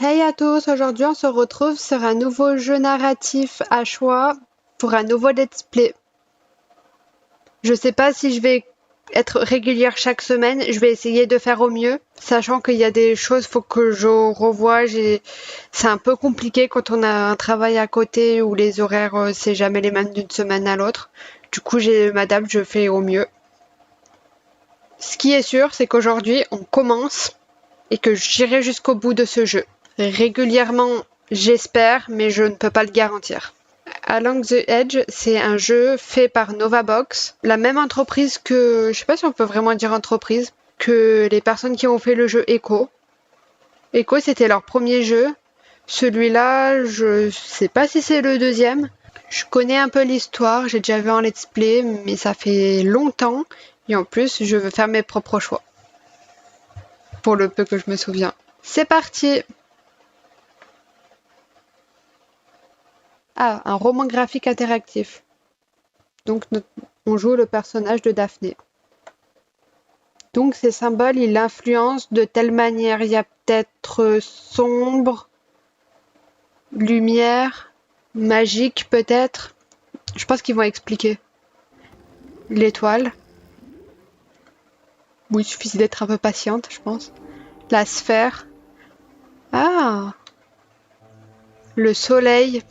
Hey à tous, aujourd'hui on se retrouve sur un nouveau jeu narratif à choix pour un nouveau let's play. Je sais pas si je vais être régulière chaque semaine, je vais essayer de faire au mieux, sachant qu'il y a des choses faut que je revoie, c'est un peu compliqué quand on a un travail à côté où les horaires c'est jamais les mêmes d'une semaine à l'autre. Du coup, je m'adapte, je fais au mieux. Ce qui est sûr, c'est qu'aujourd'hui on commence et que j'irai jusqu'au bout de ce jeu. Régulièrement, j'espère, mais je ne peux pas le garantir. Along the Edge, c'est un jeu fait par Novabox, la même entreprise que, je sais pas si on peut vraiment dire entreprise, que les personnes qui ont fait le jeu Echo. Echo, c'était leur premier jeu. Celui-là, je sais pas si c'est le deuxième. Je connais un peu l'histoire, j'ai déjà vu en let's play, mais ça fait longtemps. Et en plus, je veux faire mes propres choix. Pour le peu que je me souviens. C'est parti! Ah, un roman graphique interactif. Donc, on joue le personnage de Daphné. Donc, ces symboles, ils l'influencent de telle manière. Il y a peut-être sombre, lumière, magique peut-être. Je pense qu'ils vont expliquer. L'étoile. Oui, il suffit d'être un peu patiente, je pense. La sphère. Ah! Le soleil.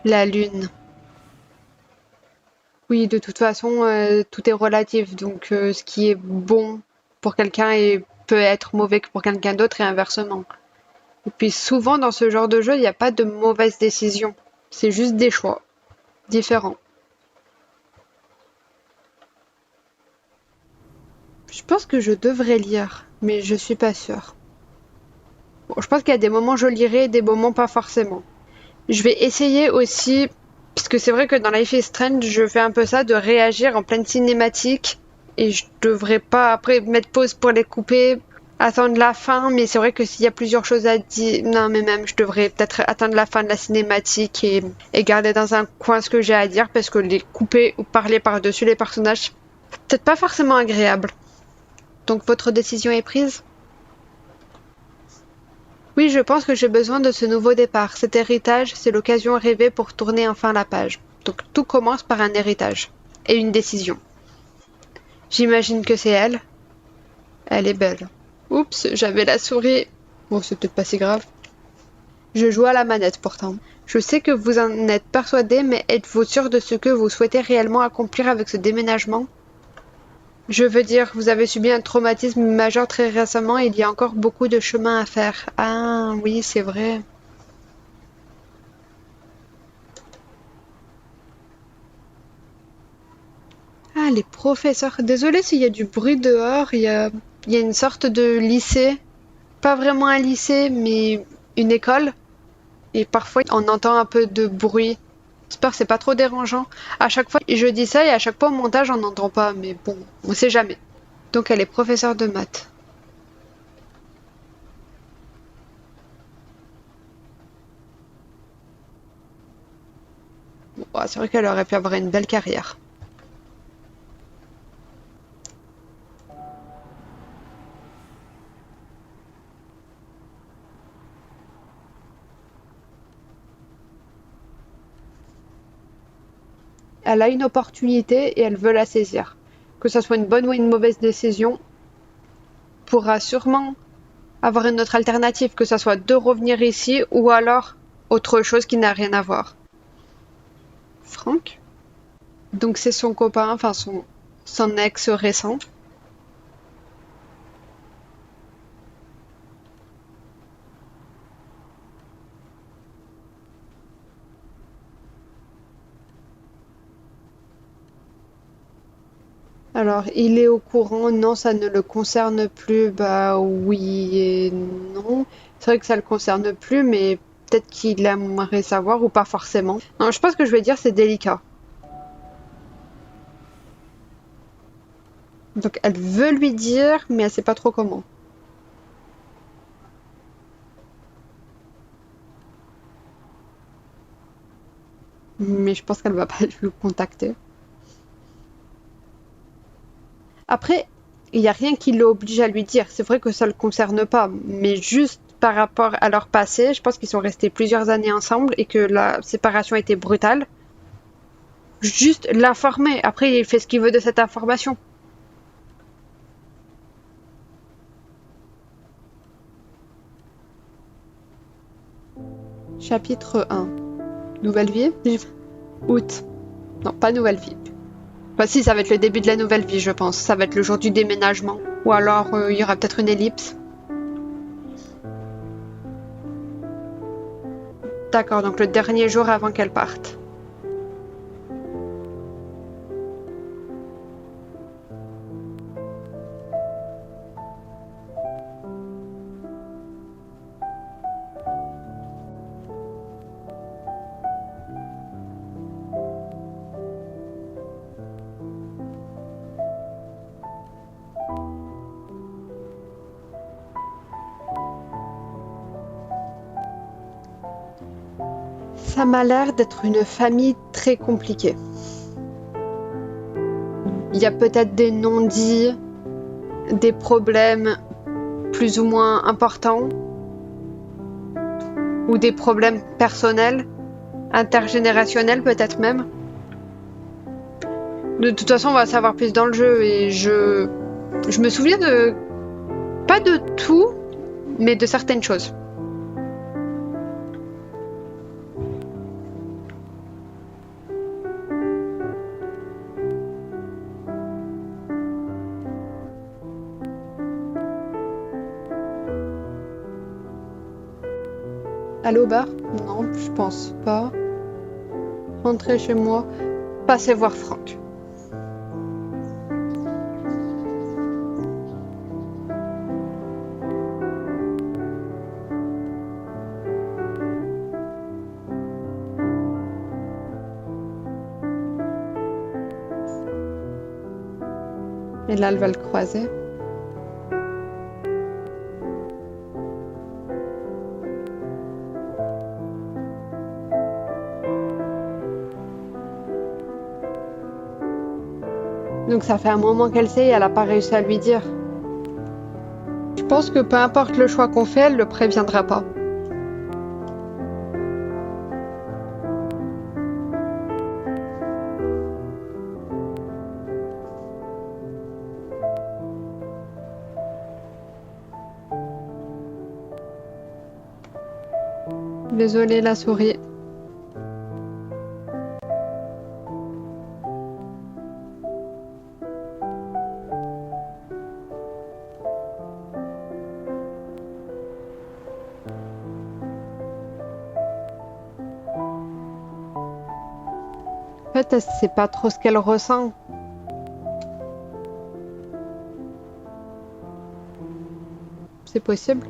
La lune. Oui, de toute façon, tout est relatif. Donc, ce qui est bon pour quelqu'un peut être mauvais pour quelqu'un d'autre et inversement. Et puis souvent dans ce genre de jeu, il n'y a pas de mauvaise décision. C'est juste des choix différents. Je pense que je devrais lire, mais je suis pas sûre. Bon, je pense qu'il y a des moments je lirai et des moments pas forcément. Je vais essayer aussi, parce que c'est vrai que dans Life is Strange, je fais un peu ça, de réagir en pleine cinématique. Et je devrais pas après mettre pause pour les couper, attendre la fin, mais c'est vrai que s'il y a plusieurs choses à dire, non mais même je devrais peut-être attendre la fin de la cinématique et garder dans un coin ce que j'ai à dire parce que les couper ou parler par-dessus les personnages, c'est peut-être pas forcément agréable. Donc votre décision est prise? Oui, je pense que j'ai besoin de ce nouveau départ. Cet héritage, c'est l'occasion rêvée pour tourner enfin la page. Donc tout commence par un héritage et une décision. J'imagine que c'est elle. Elle est belle. Oups, j'avais la souris. Bon, c'est peut-être pas si grave. Je joue à la manette pourtant. Je sais que vous en êtes persuadé, mais êtes-vous sûr de ce que vous souhaitez réellement accomplir avec ce déménagement? Je veux dire, vous avez subi un traumatisme majeur très récemment et il y a encore beaucoup de chemin à faire. Ah oui, c'est vrai. Ah, les professeurs. Désolée s'il y a du bruit dehors. Il y a une sorte de lycée. Pas vraiment un lycée, mais une école. Et parfois, on entend un peu de bruit. J'espère que c'est pas trop dérangeant. À chaque fois, je dis ça et à chaque fois au montage, on n'entend pas. Mais bon, on sait jamais. Donc, elle est professeure de maths. Bon, ouais, c'est vrai qu'elle aurait pu avoir une belle carrière. Elle a une opportunité et elle veut la saisir. Que ça soit une bonne ou une mauvaise décision, pourra sûrement avoir une autre alternative, que ça soit de revenir ici ou alors autre chose qui n'a rien à voir. Franck? Donc c'est son copain, enfin son ex récent. Alors, il est au courant, non, ça ne le concerne plus, bah oui et non. C'est vrai que ça le concerne plus, mais peut-être qu'il aimerait savoir ou pas forcément. Non, je pense que je vais dire c'est délicat. Donc elle veut lui dire, mais elle sait pas trop comment. Mais je pense qu'elle va pas le contacter. Après, Il n'y a rien qui l'oblige à lui dire. C'est vrai que ça le concerne pas, mais juste par rapport à leur passé, je pense qu'ils sont restés plusieurs années ensemble et que la séparation était brutale. Juste l'informer. Après, il fait ce qu'il veut de cette information. Chapitre 1. Nouvelle vie? Août. Non, pas nouvelle vie. Bah si, ça va être le début de la nouvelle vie, je pense. Ça va être le jour du déménagement. Ou alors, il y aura peut-être une ellipse. D'accord, donc le dernier jour avant qu'elle parte. Ça m'a l'air d'être une famille très compliquée. Il y a peut-être des non-dits, des problèmes plus ou moins importants, ou des problèmes personnels, intergénérationnels peut-être même. De toute façon, on va savoir plus dans le jeu et je me souviens de pas de tout, mais de certaines choses. Aller au bar? Non, je pense pas. Rentrer chez moi, passer voir Franck. Et là, elle va le croiser. Donc ça fait un moment qu'elle sait et elle n'a pas réussi à lui dire. Je pense que peu importe le choix qu'on fait, elle le préviendra pas. Désolée, la souris. En fait, elle sait pas trop ce qu'elle ressent. C'est possible.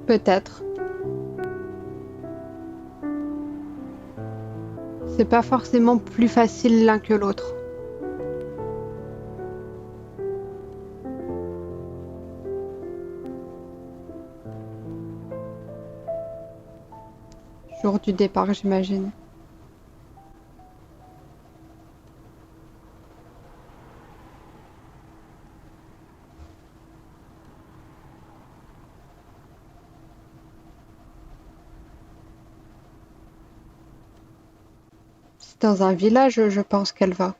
Peut-être. C'est pas forcément plus facile l'un que l'autre. Jour du départ, j'imagine. C'est dans un village, je pense qu'elle va.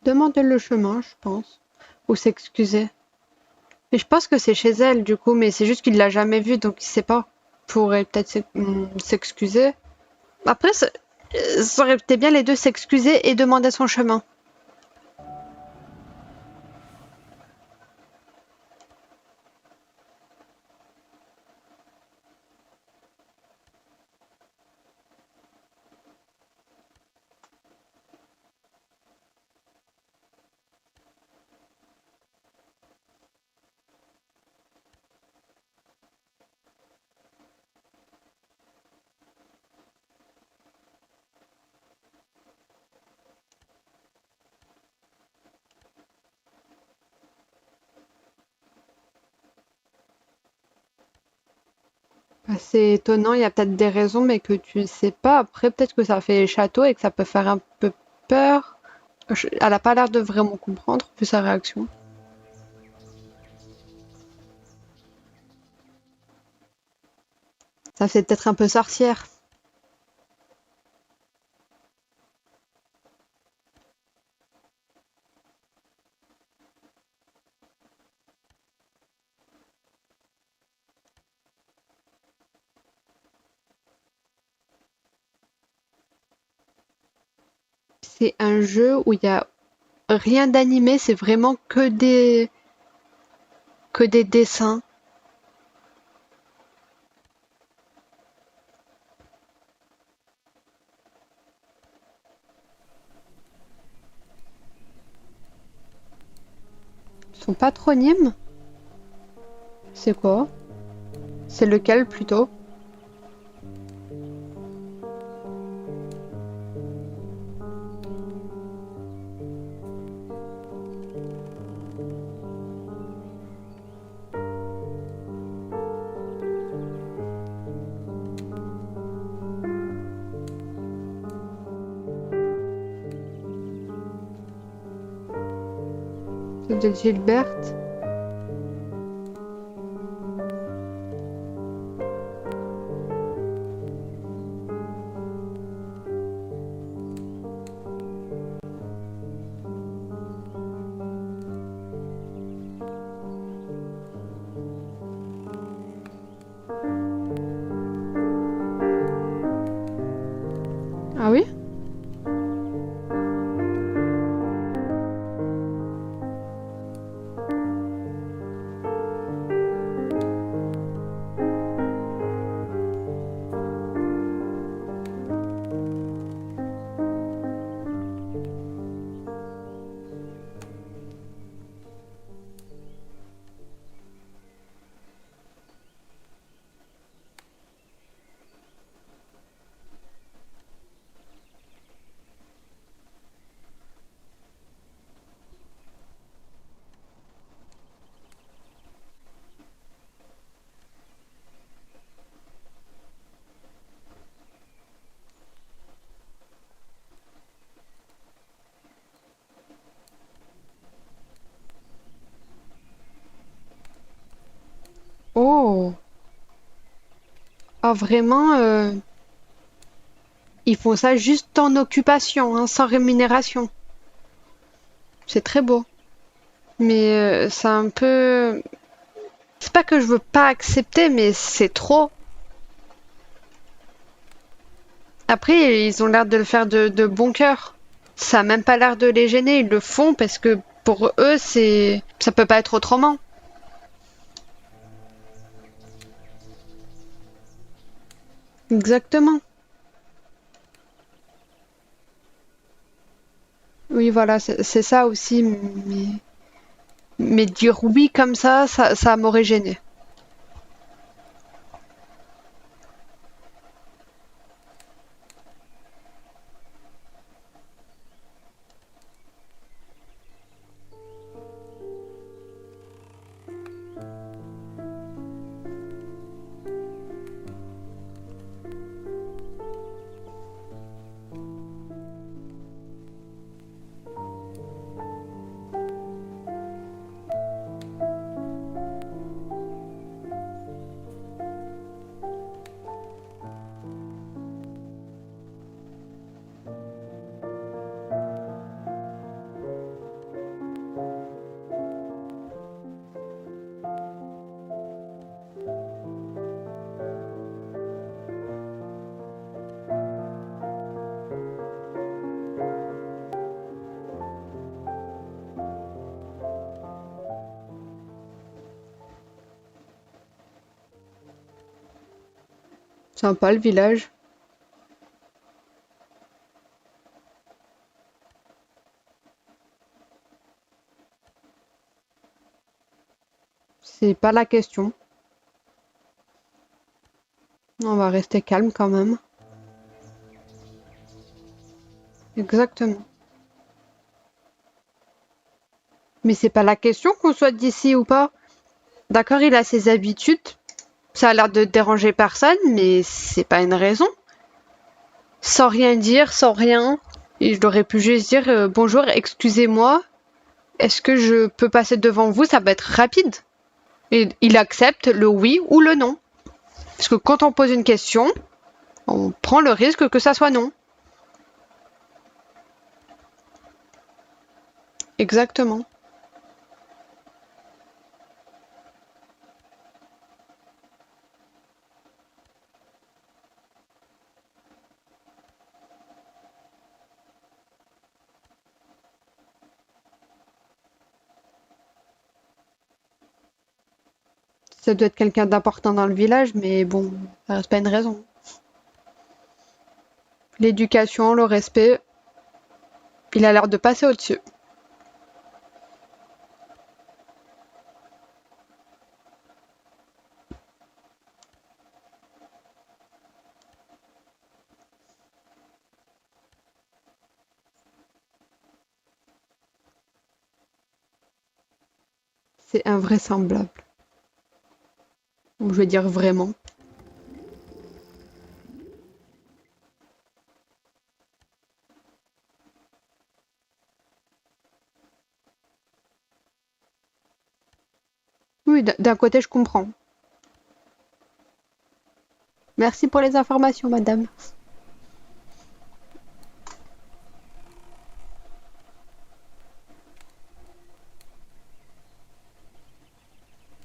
Demander le chemin, je pense. Ou s'excuser. Mais je pense que c'est chez elle, du coup, mais c'est juste qu'il l'a jamais vue, donc il sait pas. Pourrait peut-être s'excuser. Après, Ça aurait été bien les deux s'excuser et demander son chemin. C'est étonnant, il y a peut-être des raisons, mais que tu ne sais pas. Après, peut-être que ça fait château et que ça peut faire un peu peur. Elle a pas l'air de vraiment comprendre, vu sa réaction. Ça fait peut-être un peu sorcière. C'est un jeu où il y a rien d'animé, c'est vraiment que des dessins. Son patronyme, c'est quoi? C'est lequel plutôt? C'est de Gilberte. Ah oui? Oh! Ah vraiment, ils font ça juste en occupation, hein, sans rémunération. C'est très beau. Mais c'est un peu... C'est pas que je veux pas accepter, mais c'est trop. Après, ils ont l'air de le faire de bon cœur. Ça a même pas l'air de les gêner, ils le font parce que pour eux, ça peut pas être autrement. Exactement. Oui, voilà, c'est ça aussi. Mais dire oui comme ça m'aurait gêné. Sympa le village. C'est pas la question. On va rester calme quand même. Exactement. Mais c'est pas la question qu'on soit d'ici ou pas. D'accord, il a ses habitudes. Ça a l'air de déranger personne, mais c'est pas une raison. Sans rien dire, sans rien. Et je l'aurais pu juste dire bonjour, excusez-moi, est-ce que je peux passer devant vous? Ça va être rapide. Et il accepte le oui ou le non. Parce que quand on pose une question, on prend le risque que ça soit non. Exactement. Ça doit être quelqu'un d'important dans le village, mais bon, ça reste pas une raison. L'éducation, le respect, il a l'air de passer au-dessus. C'est invraisemblable. Ou je veux dire vraiment. Oui, d'un côté, je comprends. Merci pour les informations, madame.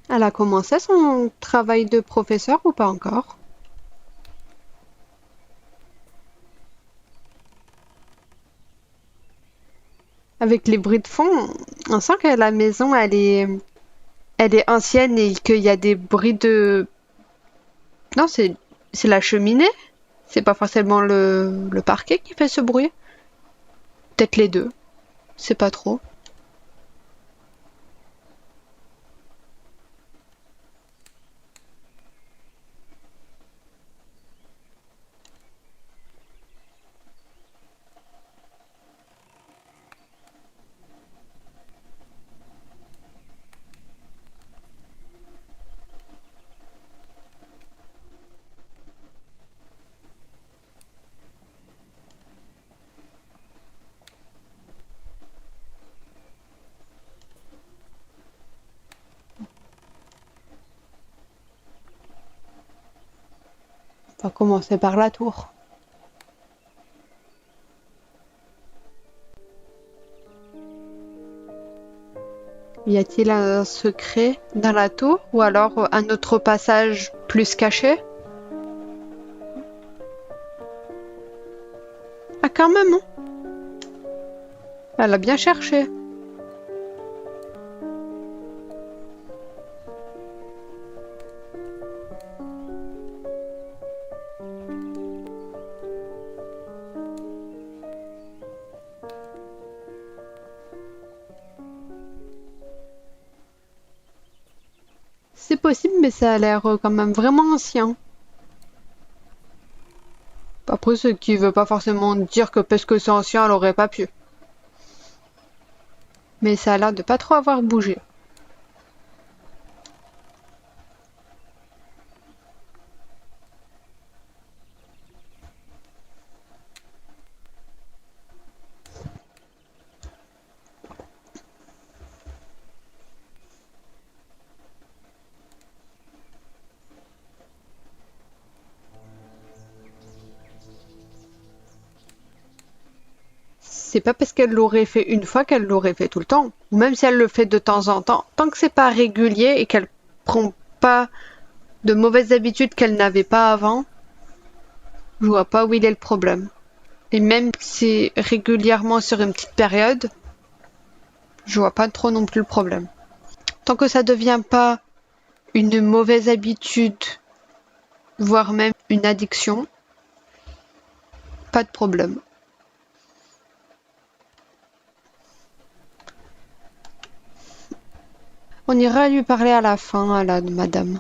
Elle a commencé son travail de professeur ou pas encore? Avec les bruits de fond, on sent que la maison, elle est ancienne et qu'il y a des bruits de... Non, c'est la cheminée. C'est pas forcément le parquet qui fait ce bruit. Peut-être les deux. C'est pas trop. On va commencer par la tour. Y a-t-il un secret dans la tour ou alors un autre passage plus caché? Ah, quand même, hein. Elle a bien cherché. C'est possible, mais ça a l'air quand même vraiment ancien. Après, ce qui veut pas forcément dire que parce que c'est ancien, elle aurait pas pu. Mais ça a l'air de pas trop avoir bougé. C'est pas parce qu'elle l'aurait fait une fois qu'elle l'aurait fait tout le temps. Ou même si elle le fait de temps en temps, tant que c'est pas régulier et qu'elle prend pas de mauvaises habitudes qu'elle n'avait pas avant, je vois pas où il est le problème. Et même si régulièrement sur une petite période, je vois pas trop non plus le problème. Tant que ça devient pas une mauvaise habitude, voire même une addiction, pas de problème. On ira lui parler à la fin, à la madame.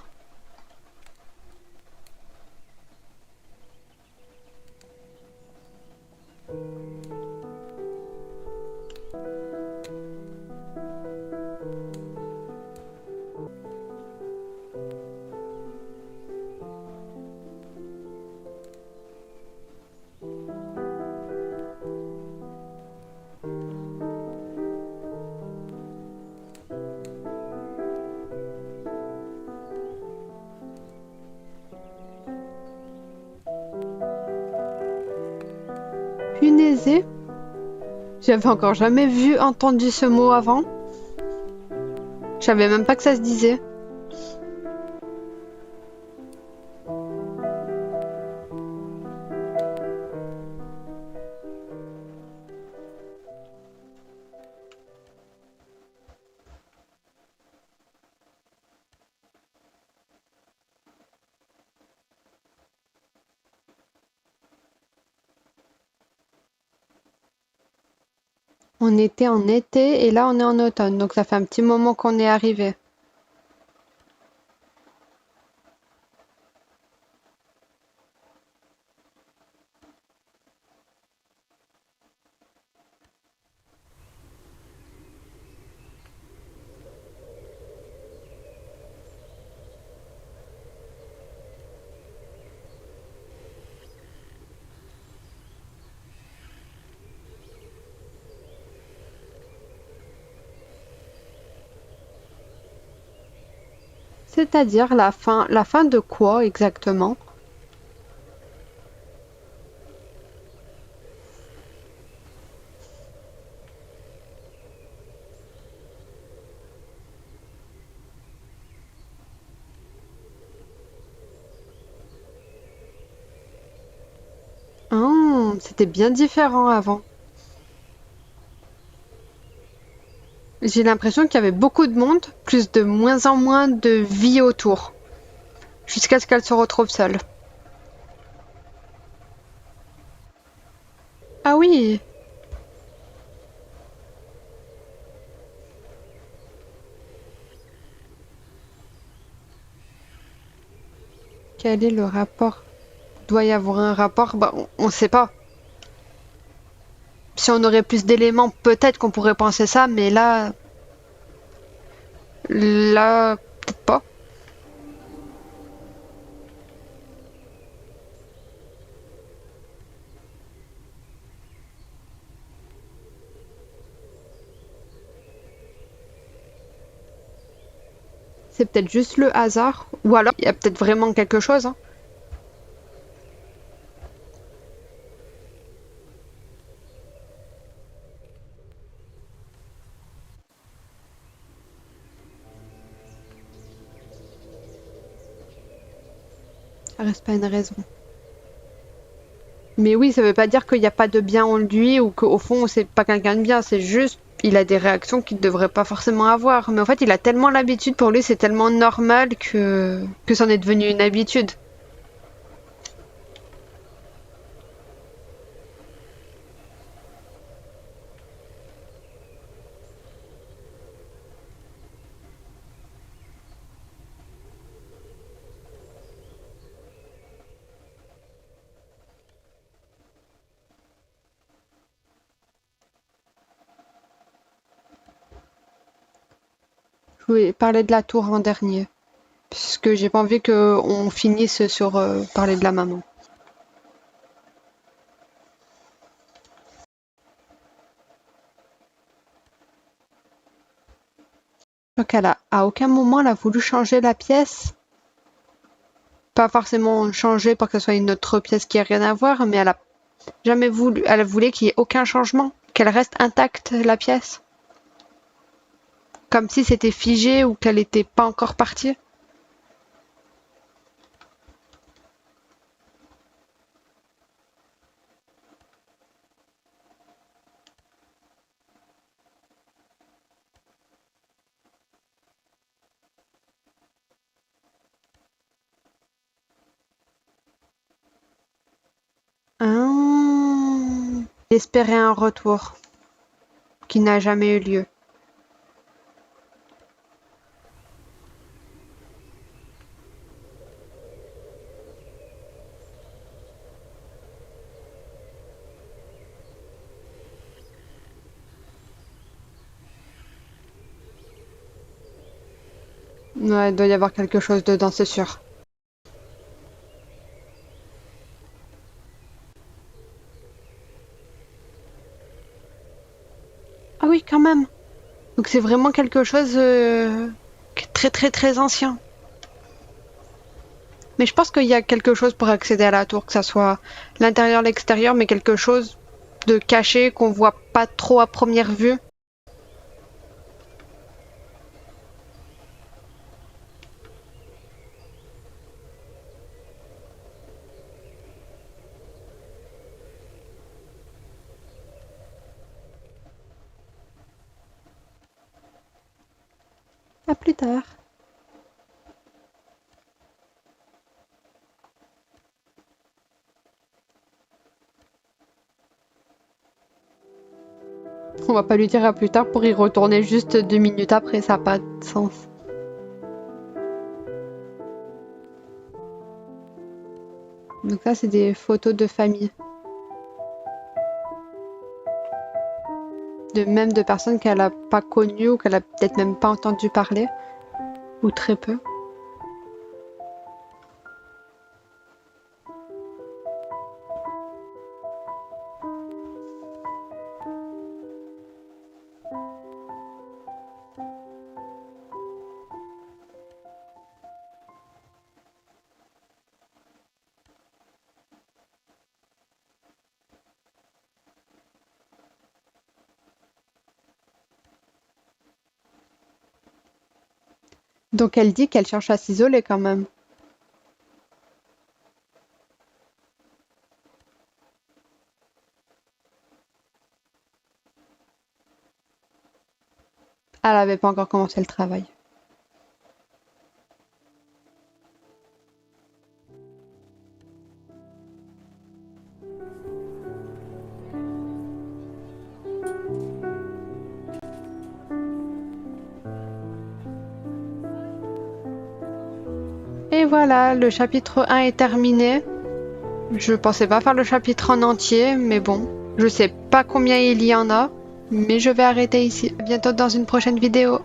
Punaisé? J'avais encore jamais entendu ce mot avant. Je savais même pas que ça se disait. On était en été et là on est en automne, donc ça fait un petit moment qu'on est arrivé. C'est-à-dire la fin de quoi exactement? Ah, c'était bien différent avant. J'ai l'impression qu'il y avait beaucoup de monde, plus de moins en moins de vie autour, jusqu'à ce qu'elle se retrouve seule. Ah oui, quel est le rapport? Doit y avoir un rapport? Bah, on sait pas. Si on aurait plus d'éléments, peut-être qu'on pourrait penser ça, mais là, peut-être pas. C'est peut-être juste le hasard, ou alors il y a peut-être vraiment quelque chose, hein. Ça reste pas une raison. Mais oui, ça veut pas dire qu'il n'y a pas de bien en lui ou qu'au fond, c'est pas quelqu'un de bien. C'est juste, il a des réactions qu'il ne devrait pas forcément avoir. Mais en fait, il a tellement l'habitude, pour lui, c'est tellement normal que c'en est devenu une habitude. Je voulais parler de la tour en dernier, puisque j'ai pas envie qu'on finisse sur parler de la maman. Donc à aucun moment, elle a voulu changer la pièce. Pas forcément changer pour que ce soit une autre pièce qui a rien à voir, mais elle a jamais voulu, elle voulait qu'il y ait aucun changement, qu'elle reste intacte, la pièce. Comme si c'était figé ou qu'elle était pas encore partie. espérer un retour qui n'a jamais eu lieu. Ouais, il doit y avoir quelque chose dedans, c'est sûr. Ah oui, quand même. Donc c'est vraiment quelque chose qui est très très très ancien. Mais je pense qu'il y a quelque chose pour accéder à la tour, que ça soit l'intérieur, l'extérieur, mais quelque chose de caché qu'on voit pas trop à première vue. À plus tard. On va pas lui dire à plus tard pour y retourner juste 2 minutes après, ça n'a pas de sens. Donc ça, c'est des photos de famille. Même de personnes qu'elle a pas connues ou qu'elle a peut-être même pas entendu parler. Ou très peu. Donc elle dit qu'elle cherche à s'isoler quand même. Elle avait pas encore commencé le travail. Et voilà, le chapitre 1 est terminé. Je pensais pas faire le chapitre en entier, mais bon, je sais pas combien il y en a, mais je vais arrêter ici. À bientôt dans une prochaine vidéo.